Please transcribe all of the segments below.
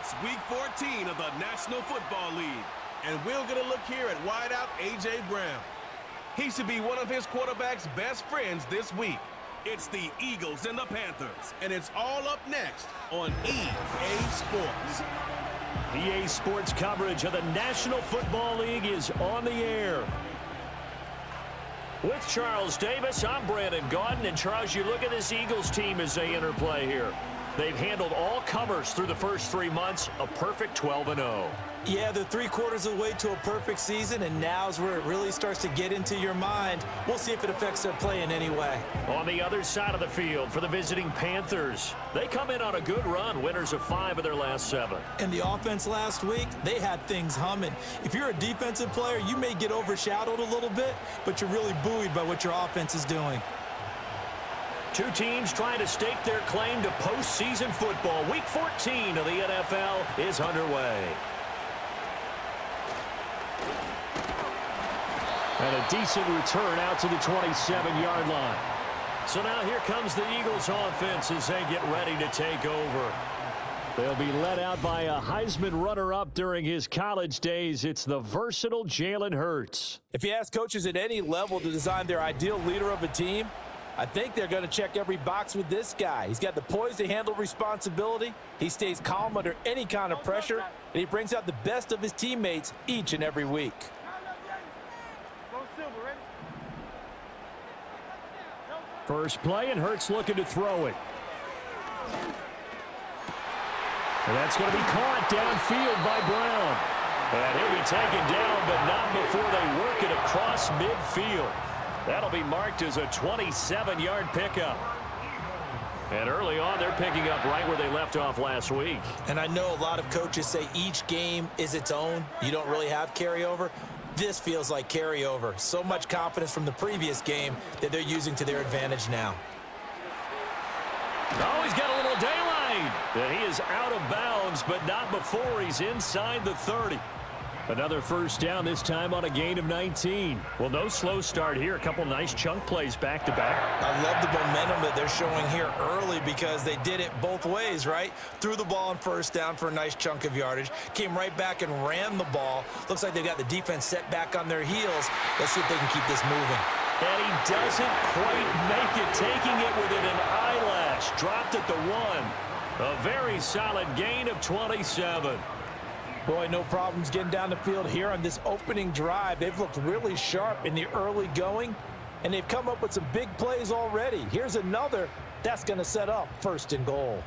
It's Week 14 of the National Football League. And we'll get a look here at wideout A.J. Brown. He should be one of his quarterback's best friends this week. It's the Eagles and the Panthers. And it's all up next on EA Sports. EA Sports coverage of the National Football League is on the air. With Charles Davis, I'm Brandon Gaudin. And Charles, you look at this Eagles team as they interplay here. They've handled all comers through the first 3 months, a perfect 12-0. Yeah, they're 3/4 of the way to a perfect season, and now's where it really starts to get into your mind. We'll see if it affects their play in any way. On the other side of the field for the visiting Panthers, they come in on a good run, winners of 5 of their last 7. And the offense last week, they had things humming. If you're a defensive player, you may get overshadowed a little bit, but you're really buoyed by what your offense is doing. Two teams trying to stake their claim to postseason football. Week 14 of the NFL is underway. And a decent return out to the 27-yard line. So now here comes the Eagles offense as they get ready to take over. They'll be led out by a Heisman runner-up during his college days. It's the versatile Jalen Hurts. If you ask coaches at any level to design their ideal leader of a team, I think they're going to check every box with this guy. He's got the poise to handle responsibility. He stays calm under any kind of pressure, and he brings out the best of his teammates each and every week. First play, and Hurts looking to throw it. And that's going to be caught downfield by Brown. And he'll be taken down, but not before they work it across midfield. That'll be marked as a 27-yard pickup. And early on, they're picking up right where they left off last week. And I know a lot of coaches say each game is its own. You don't really have carryover. This feels like carryover. So much confidence from the previous game that they're using to their advantage now. Oh, he's got a little daylight. And he is out of bounds, but not before he's inside the 30. Another first down, this time on a gain of 19. Well, no slow start here. A couple nice chunk plays back-to-back. I love the momentum that they're showing here early because they did it both ways, right? Threw the ball on first down for a nice chunk of yardage. Came right back and ran the ball. Looks like they've got the defense set back on their heels. Let's see if they can keep this moving. And he doesn't quite make it, taking it within an eyelash. Dropped at the 1. A very solid gain of 27. Boy, no problems getting down the field here on this opening drive. They've looked really sharp in the early going, and they've come up with some big plays already. Here's another that's going to set up 1st and goal.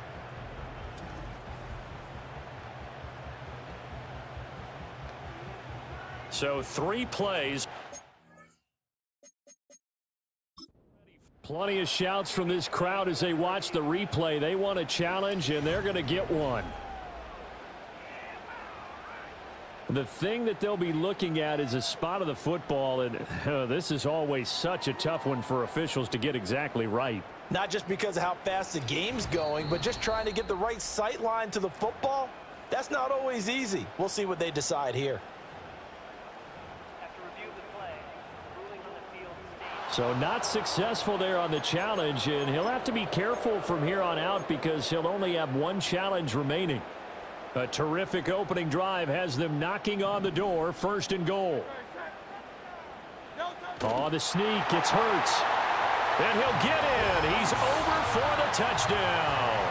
So 3 plays. Plenty of shouts from this crowd as they watch the replay. They want a challenge, and they're going to get one. The thing that they'll be looking at is a spot of the football, and this is always such a tough one for officials to get exactly right. Not just because of how fast the game's going, but just trying to get the right sight line to the football. That's not always easy. We'll see what they decide here. So not successful there on the challenge, and he'll have to be careful from here on out because he'll only have 1 challenge remaining. A terrific opening drive has them knocking on the door. 1st and goal. Oh, the sneak. It's Hurts. And he'll get in. He's over for the touchdown.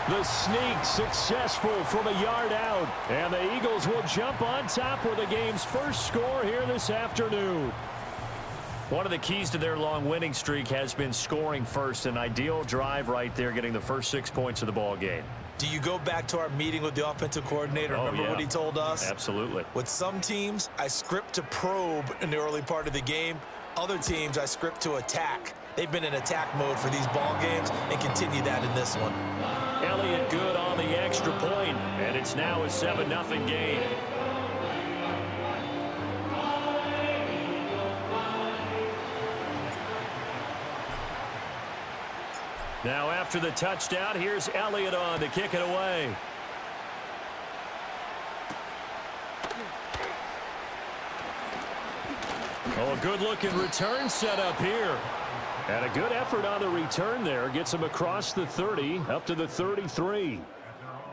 The sneak successful from a yard out. And the Eagles will jump on top with the game's first score here this afternoon. One of the keys to their long winning streak has been scoring first. An ideal drive right there, getting the first 6 points of the ball game. Do you go back to our meeting with the offensive coordinator? Remember what he told us? Absolutely. With some teams, I script to probe in the early part of the game. Other teams, I script to attack. They've been in attack mode for these ball games and continue that in this one. Elliott good on the extra point, and it's now a 7-0 game. Now after the touchdown, here's Elliott on to kick it away. Oh, a good-looking return set up here. And a good effort on the return there. Gets him across the 30, up to the 33.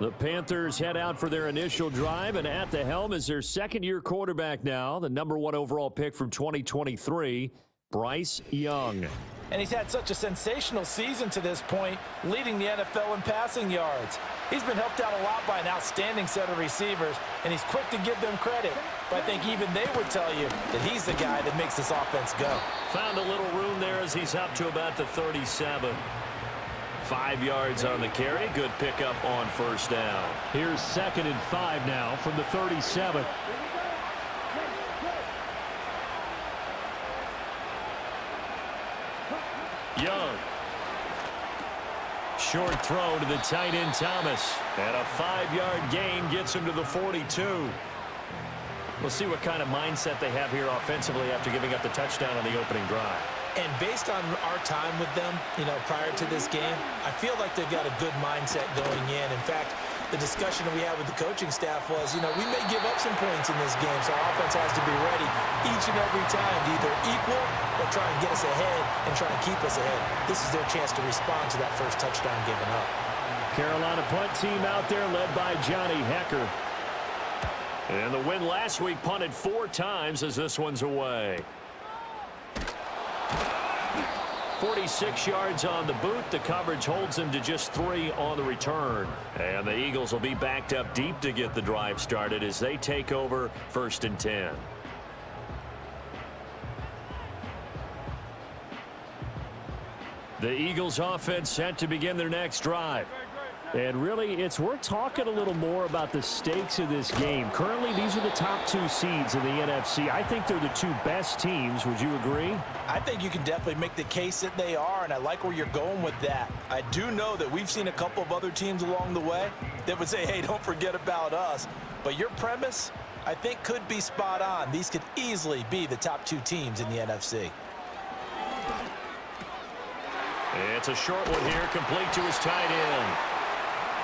The Panthers head out for their initial drive, and at the helm is their second-year quarterback now, the #1 overall pick from 2023, Bryce Young. And he's had such a sensational season to this point, leading the NFL in passing yards. He's been helped out a lot by an outstanding set of receivers, and he's quick to give them credit. But I think even they would tell you that he's the guy that makes this offense go. Found a little room there as he's up to about the 37. 5 yards on the carry. Good pickup on first down. Here's 2nd and 5 now from the 37. Young. Short throw to the tight end Thomas. And a 5-yard gain gets him to the 42. We'll see what kind of mindset they have here offensively after giving up the touchdown on the opening drive. And based on our time with them, prior to this game, I feel like they've got a good mindset going in. In fact, the discussion that we had with the coaching staff was, we may give up some points in this game, so our offense has to be ready each and every time to either equal or try and get us ahead and try and keep us ahead. This is their chance to respond to that first touchdown given up. Carolina punt team out there led by Johnny Hecker. And the win last week punted 4 times as this one's away. 46 yards on the boot. The coverage holds him to just 3 on the return. And the Eagles will be backed up deep to get the drive started as they take over 1st and 10. The Eagles offense set to begin their next drive. And really, it's worth talking a little more about the stakes of this game. Currently, these are the top 2 seeds in the NFC. I think they're the 2 best teams. Would you agree? I think you can definitely make the case that they are, and I like where you're going with that. I do know that we've seen a couple of other teams along the way that would say, hey, don't forget about us. But your premise, I think, could be spot on. These could easily be the top 2 teams in the NFC. It's a short one here, complete to his tight end.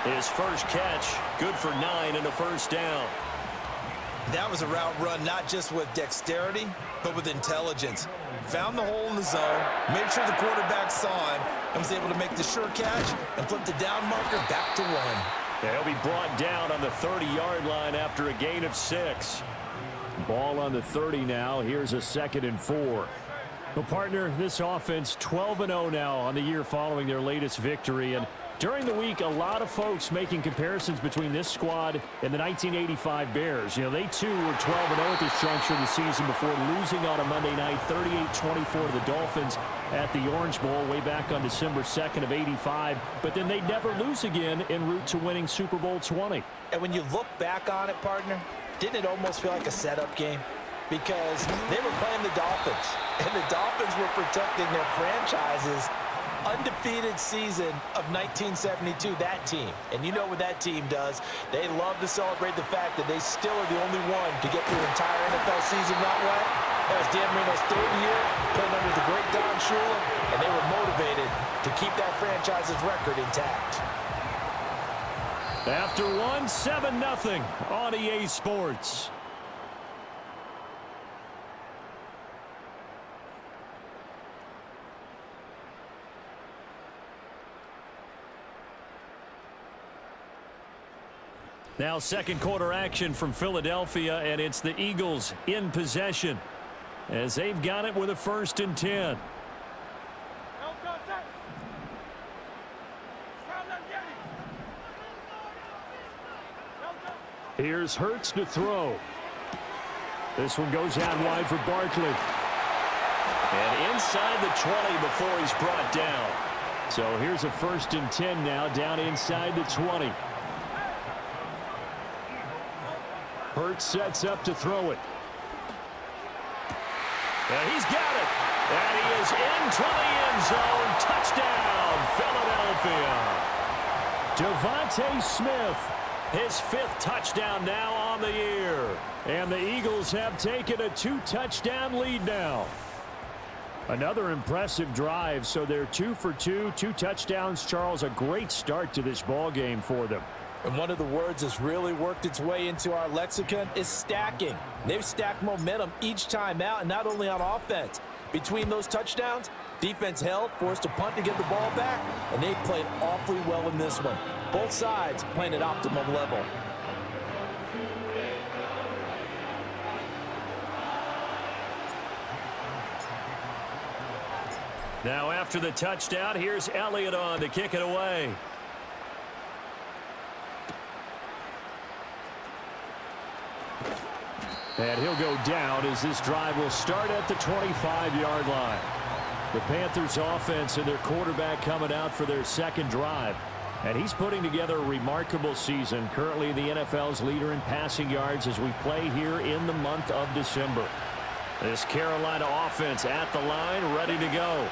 His first catch, good for 9 and a first down. That was a route run not just with dexterity, but with intelligence. Found the hole in the zone, made sure the quarterback saw him, and was able to make the sure catch and flip the down marker back to 1. He'll be brought down on the 30-yard line after a gain of 6. Ball on the 30 now. Here's a 2nd and 4. Well, partner, this offense 12-0 now on the year following their latest victory. And during the week, a lot of folks making comparisons between this squad and the 1985 Bears. They too were 12-0 at this juncture of the season before losing on a Monday night 38-24 to the Dolphins at the Orange Bowl way back on December 2nd of 85. But then they'd never lose again en route to winning Super Bowl 20. And when you look back on it, partner, didn't it almost feel like a setup game? Because they were playing the Dolphins, and the Dolphins were protecting their franchise's undefeated season of 1972, that team. And you know what that team does. They love to celebrate the fact that they still are the only one to get through an entire NFL season that way. That was Dan Marino's 3rd year, playing under the great Don Shula, and they were motivated to keep that franchise's record intact. After 7-0 on EA Sports. Now 2nd quarter action from Philadelphia, and it's the Eagles in possession as they've got it with a 1st and 10. Here's Hurts to throw. This one goes out wide for Barkley. And inside the 20 before he's brought down. So here's a 1st and 10 now down inside the 20. Hurts sets up to throw it. And he's got it. And he is into the end zone. Touchdown, Philadelphia. Devontae Smith, his 5th touchdown now on the year. And the Eagles have taken a 2-touchdown lead now. Another impressive drive, so they're 2 for 2, 2 touchdowns. Charles, a great start to this ball game for them. And one of the words that's really worked its way into our lexicon is stacking. They've stacked momentum each time out, and not only on offense. Between those touchdowns, Defense held, forced to punt to get the ball back, and they played awfully well in this one. Both sides playing at optimum level. Now after the touchdown, here's Elliott on to kick it away. And he'll go down as this drive will start at the 25-yard line. The Panthers offense and their quarterback coming out for their second drive. And he's putting together a remarkable season, currently the NFL's leader in passing yards as we play here in the month of December. This Carolina offense at the line, ready to go.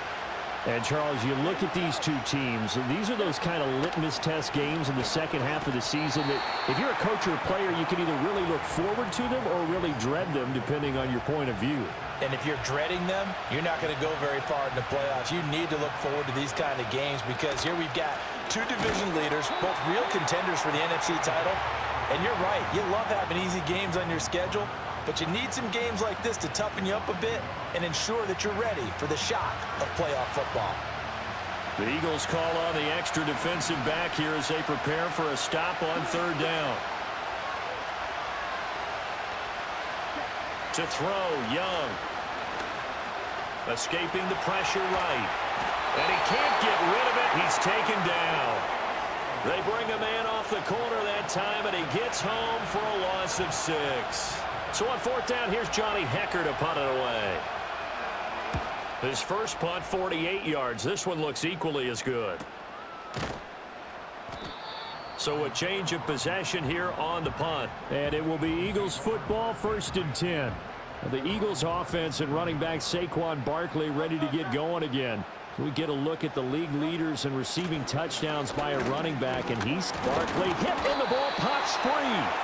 And, Charles, you look at these two teams, and these are those kind of litmus test games in the second half of the season that if you're a coach or a player, you can either really look forward to them or really dread them, depending on your point of view. And if you're dreading them, you're not going to go very far in the playoffs. You need to look forward to these kind of games because here we've got two division leaders, both real contenders for the NFC title. And you're right, you love having easy games on your schedule, but you need some games like this to toughen you up a bit and ensure that you're ready for the shock of playoff football. The Eagles call on the extra defensive back here as they prepare for a stop on third down. To throw, Young. Escaping the pressure right. And he can't get rid of it. He's taken down. They bring a man off the corner that time, and he gets home for a loss of 6. So on fourth down, here's Johnny Hecker to punt it away. His first punt, 48 yards. This one looks equally as good. So a change of possession here on the punt. And it will be Eagles football, 1st and 10. The Eagles offense and running back Saquon Barkley ready to get going again. We get a look at the league leaders in receiving touchdowns by a running back, and he's Barkley hit and the ball pops free.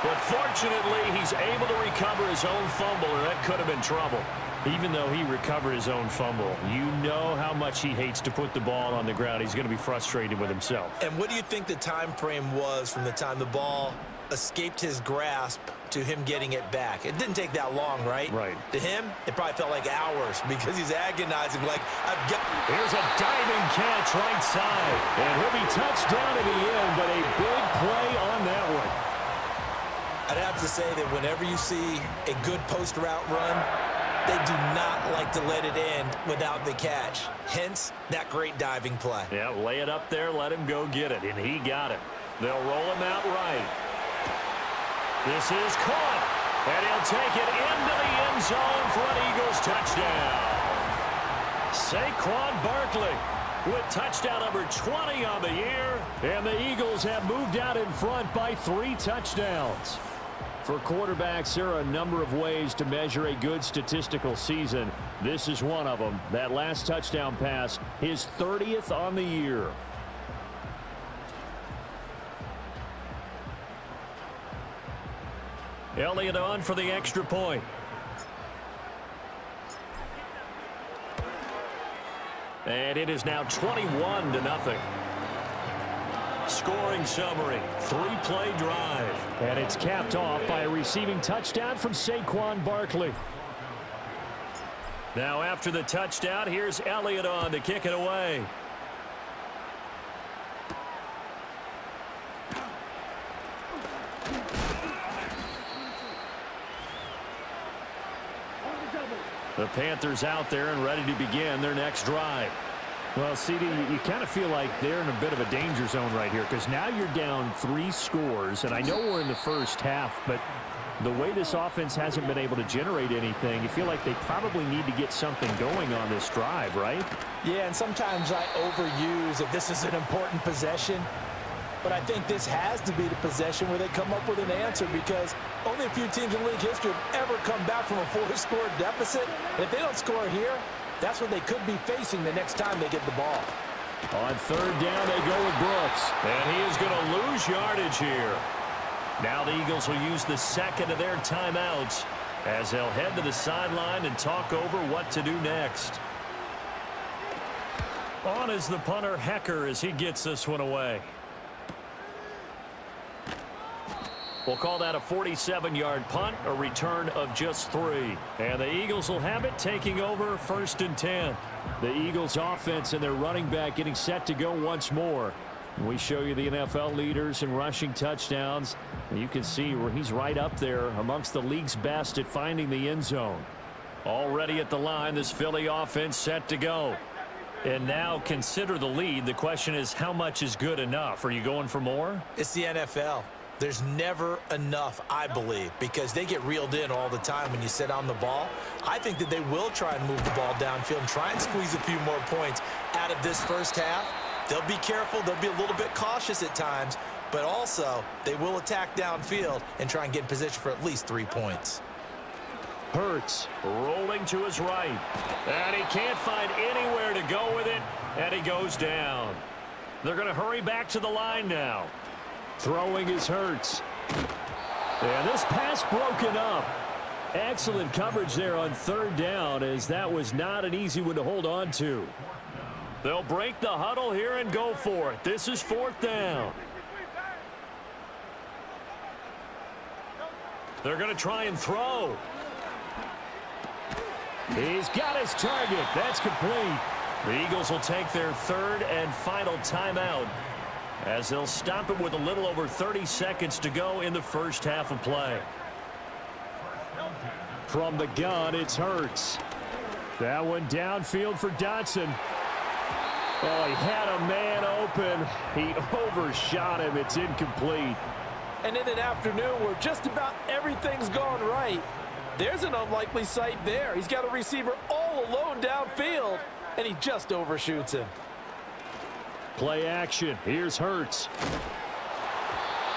But fortunately, he's able to recover his own fumble, or that could have been trouble. Even though he recovered his own fumble, you know how much he hates to put the ball on the ground. He's going to be frustrated with himself. And what do you think the time frame was from the time the ball escaped his grasp to him getting it back? It didn't take that long, right? Right. To him, it probably felt like hours because he's agonizing like, I've got... Here's a diving catch right side. And he'll be touched down in the end, but a big play on that one. I'd have to say that whenever you see a good post route run, they do not like to let it end without the catch. Hence, that great diving play. Yeah, lay it up there, let him go get it, and he got it. They'll roll him out right. This is caught, and he'll take it into the end zone for an Eagles touchdown. Saquon Barkley with touchdown number 20 on the year, and the Eagles have moved out in front by 3 touchdowns. For quarterbacks, there are a number of ways to measure a good statistical season. This is one of them. That last touchdown pass, his 30th on the year. Elliott on for the extra point. And it is now 21-0. Scoring summary, 3-play drive. And it's capped off by a receiving touchdown from Saquon Barkley. Now after the touchdown, here's Elliott on to kick it away. The Panthers out there and ready to begin their next drive. Well, CD, you kind of feel like they're in a bit of a danger zone right here because now you're down 3 scores, and I know we're in the first half, but the way this offense hasn't been able to generate anything, you feel like they probably need to get something going on this drive, right? Yeah, and sometimes I overuse if this is an important possession, but I think this has to be the possession where they come up with an answer because only a few teams in league history have ever come back from a 4-score deficit, and if they don't score here, that's what they could be facing the next time they get the ball. On third down, they go with Brooks. And he is going to lose yardage here. Now the Eagles will use the second of their timeouts as they'll head to the sideline and talk over what to do next. On is the punter, Hecker, as he gets this one away. We'll call that a 47-yard punt, a return of just 3. And the Eagles will have it, taking over 1st and 10. The Eagles offense and their running back getting set to go once more. We show you the NFL leaders in rushing touchdowns. And you can see where he's right up there amongst the league's best at finding the end zone. Already at the line, this Philly offense set to go. And now consider the lead. The question is, how much is good enough? Are you going for more? It's the NFL. There's never enough, I believe, because they get reeled in all the time when you sit on the ball. I think that they will try and move the ball downfield and try and squeeze a few more points out of this first half. They'll be careful. They'll be a little bit cautious at times, but also they will attack downfield and try and get in position for at least 3 points. Hurts rolling to his right, and he can't find anywhere to go with it, and he goes down. They're going to hurry back to the line now. Throwing is Hurts. And this pass broken up. Excellent coverage there on 3rd down, as that was not an easy one to hold on to. They'll break the huddle here and go for it. This is 4th down. They're going to try and throw. He's got his target. That's complete. The Eagles will take their 3rd and final timeout, as they'll stop it with a little over 30 seconds to go in the first half of play. From the gun, it's Hurts. That one downfield for Dotson. Oh, he had a man open. He overshot him. It's incomplete. And in an afternoon where just about everything's gone right, there's an unlikely sight there. He's got a receiver all alone downfield, and he just overshoots him. Play action. Here's Hurts.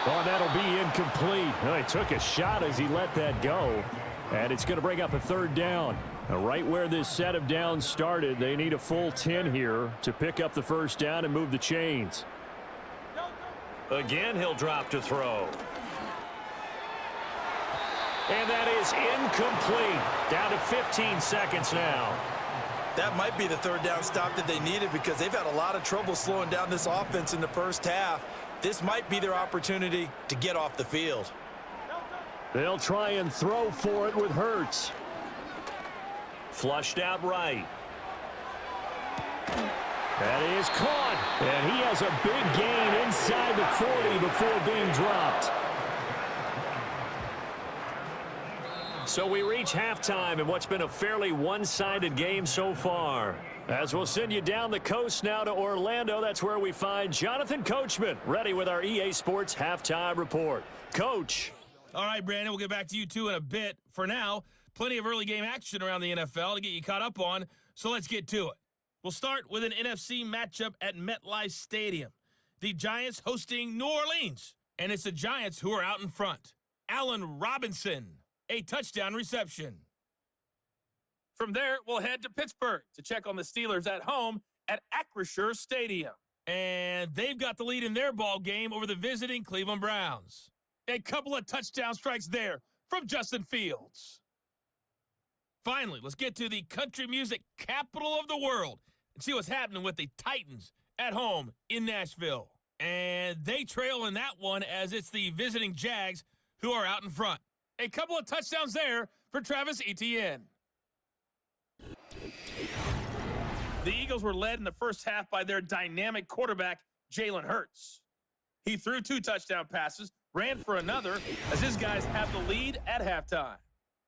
Oh, that'll be incomplete. Oh, he took a shot as he let that go. And it's going to bring up a 3rd down. Now, right where this set of downs started, they need a full 10 here to pick up the 1st down and move the chains. Again, he'll drop to throw. And that is incomplete. Down to 15 seconds now. That might be the 3rd down stop that they needed, because they've had a lot of trouble slowing down this offense in the first half. This might be their opportunity to get off the field. They'll try and throw for it with Hurts. Flushed out right. That is caught. And he has a big gain inside the 40 before being dropped. So we reach halftime in what's been a fairly one-sided game so far. As we'll send you down the coast now to Orlando, that's where we find Jonathan Coachman, ready with our EA Sports Halftime Report. Coach. All right, Brandon, we'll get back to you two in a bit. For now, plenty of early game action around the NFL to get you caught up on, so let's get to it. We'll start with an NFC matchup at MetLife Stadium. The Giants hosting New Orleans, and it's the Giants who are out in front. Allen Robinson, a touchdown reception. From there, we'll head to Pittsburgh to check on the Steelers at home at Acrisure Stadium. And they've got the lead in their ball game over the visiting Cleveland Browns. A couple of touchdown strikes there from Justin Fields. Finally, let's get to the country music capital of the world and see what's happening with the Titans at home in Nashville. And they trail in that one, as it's the visiting Jags who are out in front. A couple of touchdowns there for Travis Etienne. The Eagles were led in the first half by their dynamic quarterback, Jalen Hurts. He threw 2 touchdown passes, ran for another, as his guys have the lead at halftime.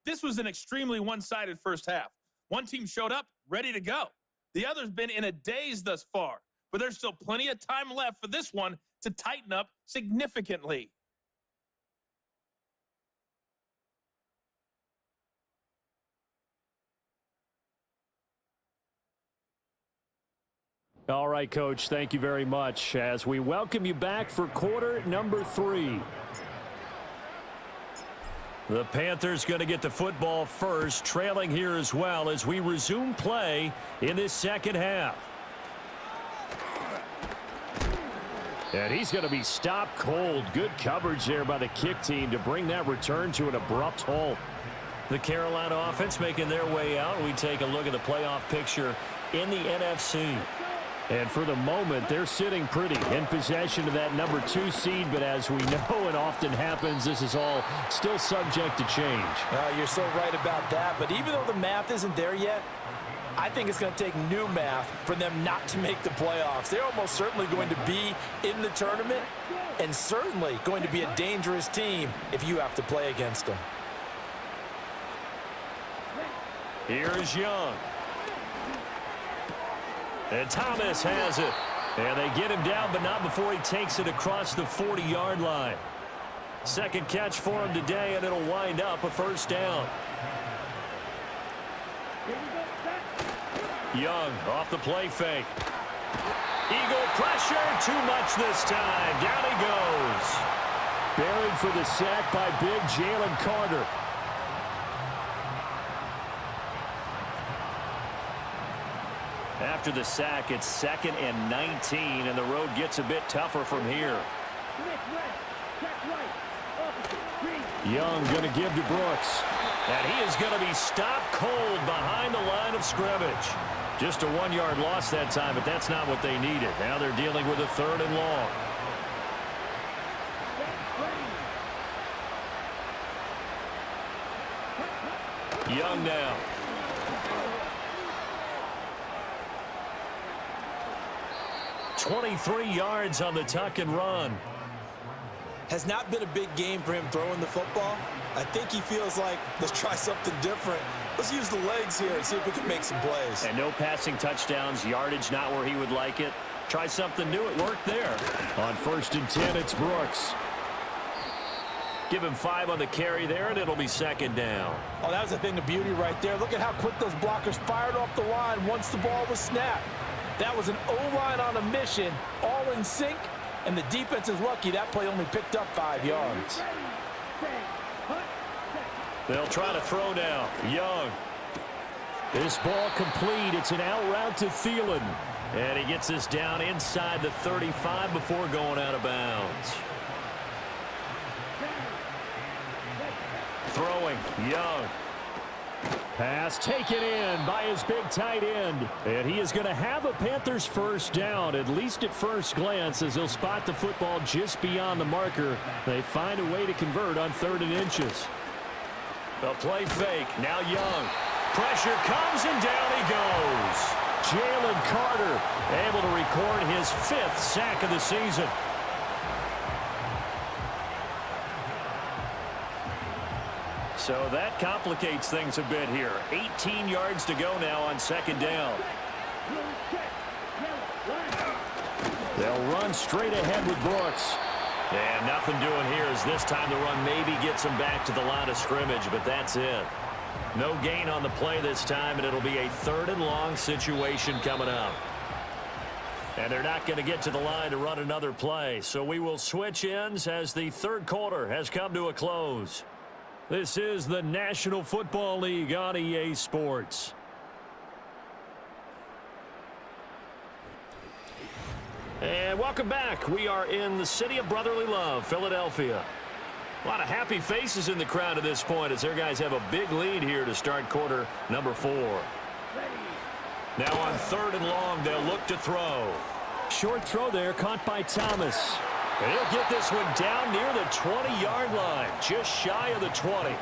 This was an extremely one-sided first half. One team showed up ready to go. The other's been in a daze thus far, but there's still plenty of time left for this one to tighten up significantly. All right, Coach, thank you very much as we welcome you back for quarter number 3. The Panthers going to get the football first, trailing here as well as we resume play in this second half. And he's going to be stopped cold. Good coverage there by the kick team to bring that return to an abrupt halt. The Carolina offense making their way out. We take a look at the playoff picture in the NFC. And for the moment, they're sitting pretty in possession of that number 2 seed. But as we know it often happens, this is all still subject to change. You're so right about that. But even though the math isn't there yet, I think it's going to take new math for them not to make the playoffs. They're almost certainly going to be in the tournament and certainly going to be a dangerous team if you have to play against them. Here's Young. And Thomas has it. And they get him down, but not before he takes it across the 40-yard line. Second catch for him today, and it'll wind up a first down. Young off the play fake. Eagle pressure, too much this time. Down he goes. Buried for the sack by big Jalen Carter. After the sack, it's 2nd and 19, and the road gets a bit tougher from here. Young going to give to Brooks. And he is going to be stopped cold behind the line of scrimmage. Just a 1-yard loss that time, but that's not what they needed. Now they're dealing with a 3rd and long. Young now. "23 yards on the tuck and run." Has not been a big game for him throwing the football. I think he feels like, let's try something different. Let's use the legs here and see if we can make some plays. And no passing touchdowns, yardage not where he would like it. Try something new. It worked there. On 1st and 10, it's Brooks. Give him 5 on the carry there, and it'll be 2nd down. Oh, that was a thing of beauty right there. Look at how quick those blockers fired off the line once the ball was snapped. That was an O-line on a mission, all in sync, and the defense is lucky that play only picked up 5 yards. They'll try to throw now. Young. This ball complete. It's an out route to Thielen. And he gets this down inside the 35 before going out of bounds. Throwing. Young. Pass taken in by his big tight end. And he is going to have a Panthers first down, at least at first glance, as he'll spot the football just beyond the marker. They find a way to convert on 3rd and inches. The play fake. Now Young. Pressure comes, and down he goes. Jalen Carter able to record his 5th sack of the season. So that complicates things a bit here. 18 yards to go now on 2nd down. They'll run straight ahead with Brooks. And nothing doing here as this time the run maybe gets him back to the line of scrimmage, but that's it. No gain on the play this time, and it'll be a 3rd and long situation coming up. And they're not going to get to the line to run another play, so we will switch ends as the 3rd quarter has come to a close. This is the National Football League on EA Sports. And welcome back. We are in the city of brotherly love, Philadelphia. A lot of happy faces in the crowd at this point as their guys have a big lead here to start quarter number 4. Now on 3rd and long, they'll look to throw. Short throw there, caught by Thomas. And he'll get this one down near the 20-yard line, just shy of the 20.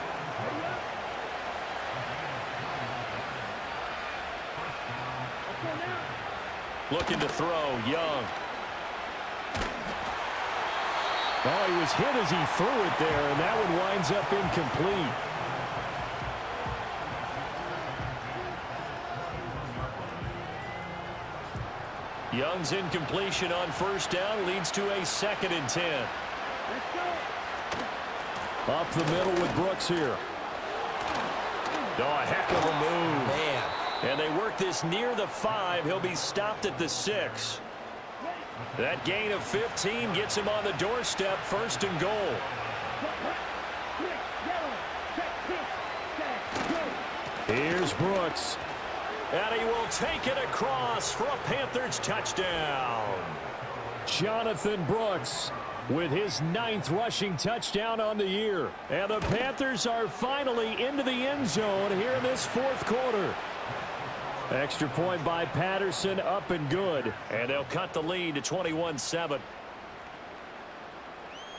Looking to throw, Young. Oh, he was hit as he threw it there, and that one winds up incomplete. Young's incompletion on 1st down leads to a 2nd and 10. Up the middle with Brooks here. Oh, a heck of a move. Man. And they work this near the 5. He'll be stopped at the 6. That gain of 15 gets him on the doorstep, 1st and goal. Here's Brooks. And he will take it across for a Panthers touchdown. Jonathan Brooks with his 9th rushing touchdown on the year. And the Panthers are finally into the end zone here in this 4th quarter. Extra point by Patterson, up and good. And they'll cut the lead to 21-7.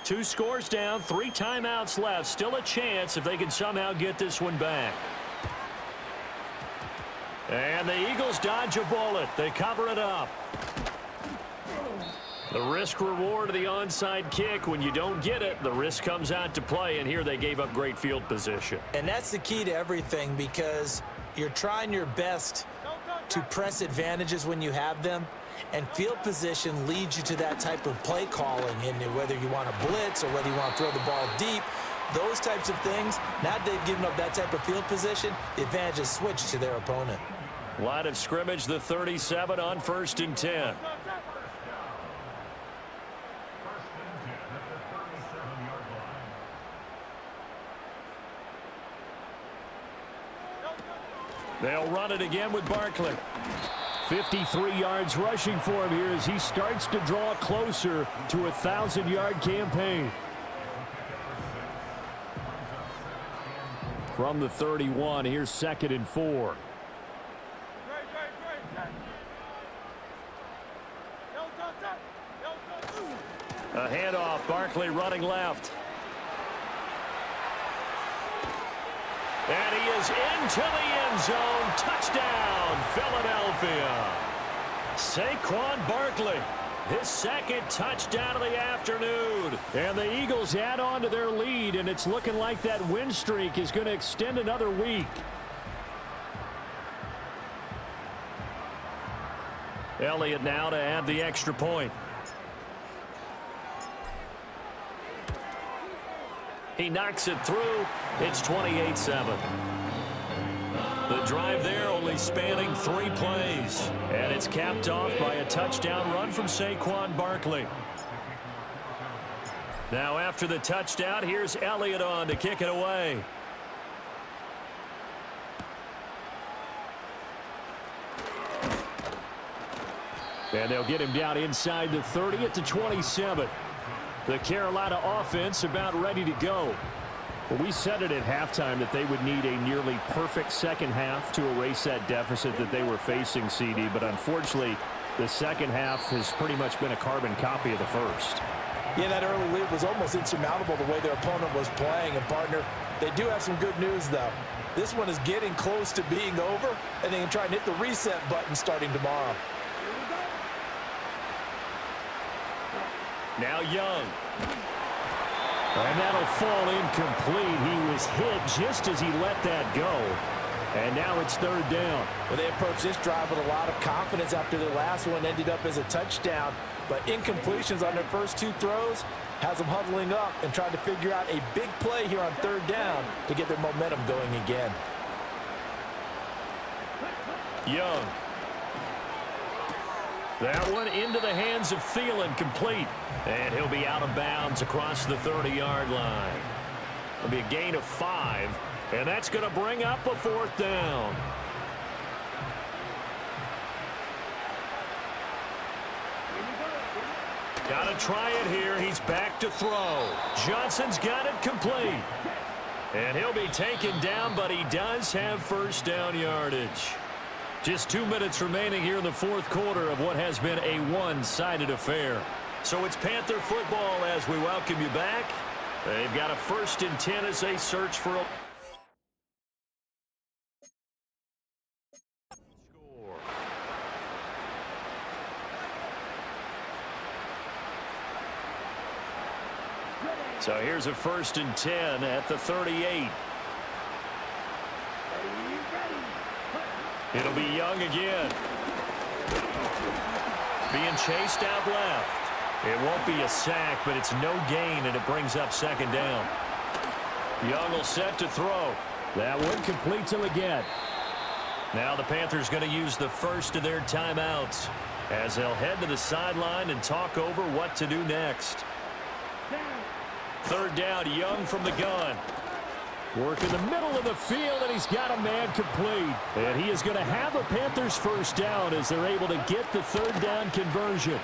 2 scores down, 3 timeouts left. Still a chance if they can somehow get this one back. And the Eagles dodge a bullet. They cover it up. The risk reward of the onside kick. When you don't get it, the risk comes out to play, and here they gave up great field position. And that's the key to everything, because you're trying your best to press advantages when you have them, and field position leads you to that type of play calling, and whether you want to blitz or whether you want to throw the ball deep, those types of things. Now that they've given up that type of field position, the advantage is switched to their opponent. Line of scrimmage, the 37 on 1st and 10. They'll run it again with Barkley. 53 yards rushing for him here as he starts to draw closer to a 1,000-yard campaign. From the 31, here's 2nd and 4. A handoff, Barkley running left. And he is into the end zone. Touchdown, Philadelphia. Saquon Barkley, his 2nd touchdown of the afternoon. And the Eagles add on to their lead, and it's looking like that win streak is going to extend another week. Elliott now to add the extra point. He knocks it through. It's 28-7. The drive there only spanning 3 plays. And it's capped off by a touchdown run from Saquon Barkley. Now after the touchdown, here's Elliott on to kick it away. And they'll get him down inside the 30 at the 27. The Carolina offense about ready to go. Well, we said it at halftime that they would need a nearly perfect second half to erase that deficit that they were facing, CD. But unfortunately, the second half has pretty much been a carbon copy of the first. Yeah, that early lead was almost insurmountable the way their opponent was playing. And, partner, they do have some good news, though. This one is getting close to being over, and they can try and hit the reset button starting tomorrow. Now Young. And that'll fall incomplete. He was hit just as he let that go. And now it's 3rd down. Well, they approached this drive with a lot of confidence after their last one ended up as a touchdown. But incompletions on their first 2 throws has them huddling up and trying to figure out a big play here on 3rd down to get their momentum going again. Young. That one into the hands of Thielen, complete. And he'll be out of bounds across the 30-yard line. It'll be a gain of 5, and that's going to bring up a 4th down. Got to try it here. He's back to throw. Johnson's got it complete. And he'll be taken down, but he does have 1st down yardage. Just 2 minutes remaining here in the 4th quarter of what has been a one-sided affair. So it's Panther football as we welcome you back. They've got a 1st and 10 as they search for a score. So here's a 1st and 10 at the 38. It'll be Young again. Being chased out left. It won't be a sack, but it's no gain, and it brings up 2nd down. Young will set to throw. That one completes him again. Now the Panthers going to use the first of their timeouts as they'll head to the sideline and talk over what to do next. 3rd down, Young from the gun. Work in the middle of the field, and he's got a man complete. And he is going to have a Panthers 1st down as they're able to get the 3rd down conversion.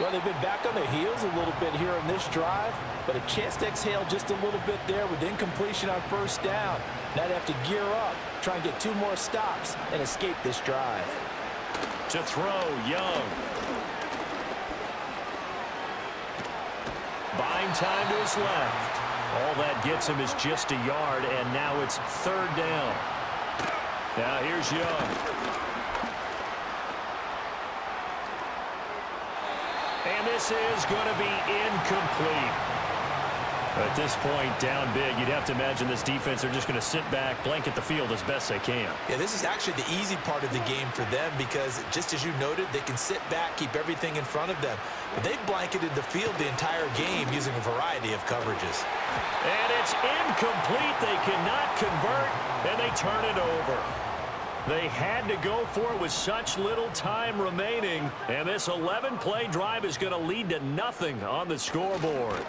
Well, they've been back on their heels a little bit here in this drive, but a chance to exhale just a little bit there with incompletion on first down. Now they have to gear up, try and get 2 more stops, and escape this drive. To throw, Young. Buying time to his left. All that gets him is just a yard, and now it's 3rd down. Now here's Young. And this is going to be incomplete. At this point, down big, you'd have to imagine this defense are just going to sit back, blanket the field as best they can. Yeah, this is actually the easy part of the game for them because, just as you noted, they can sit back, keep everything in front of them. But they've blanketed the field the entire game using a variety of coverages. And it's incomplete. They cannot convert, and they turn it over. They had to go for it with such little time remaining, and this 11-play drive is going to lead to nothing on the scoreboard.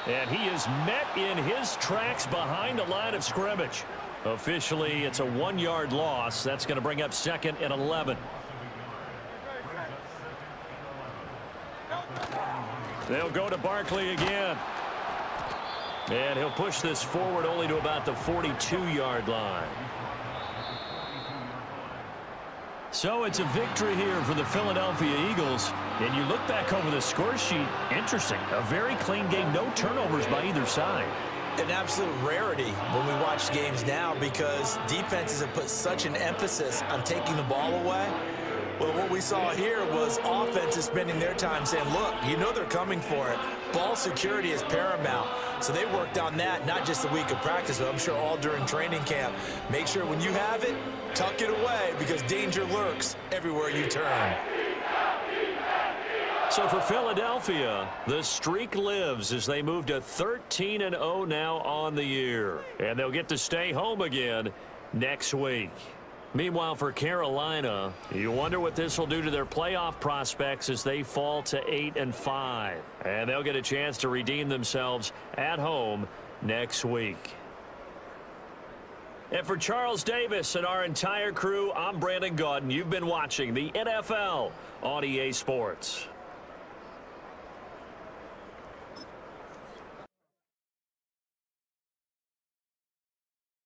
And he is met in his tracks behind the line of scrimmage. Officially, it's a 1-yard loss. That's going to bring up 2nd and 11. They'll go to Barkley again. And he'll push this forward only to about the 42-yard line. So it's a victory here for the Philadelphia Eagles. And you look back over the score sheet, interesting. A very clean game, no turnovers by either side. An absolute rarity when we watch games now because defenses have put such an emphasis on taking the ball away. Well, what we saw here was offenses spending their time saying, look, you know they're coming for it. Ball security is paramount. So they worked on that, not just a week of practice, but I'm sure all during training camp. Make sure when you have it, tuck it away because danger lurks everywhere you turn. So for Philadelphia, the streak lives as they move to 13-0 now on the year. And they'll get to stay home again next week. Meanwhile, for Carolina, you wonder what this will do to their playoff prospects as they fall to 8-5. And they'll get a chance to redeem themselves at home next week. And for Charles Davis and our entire crew, I'm Brandon Gaudin. You've been watching the NFL on EA Sports.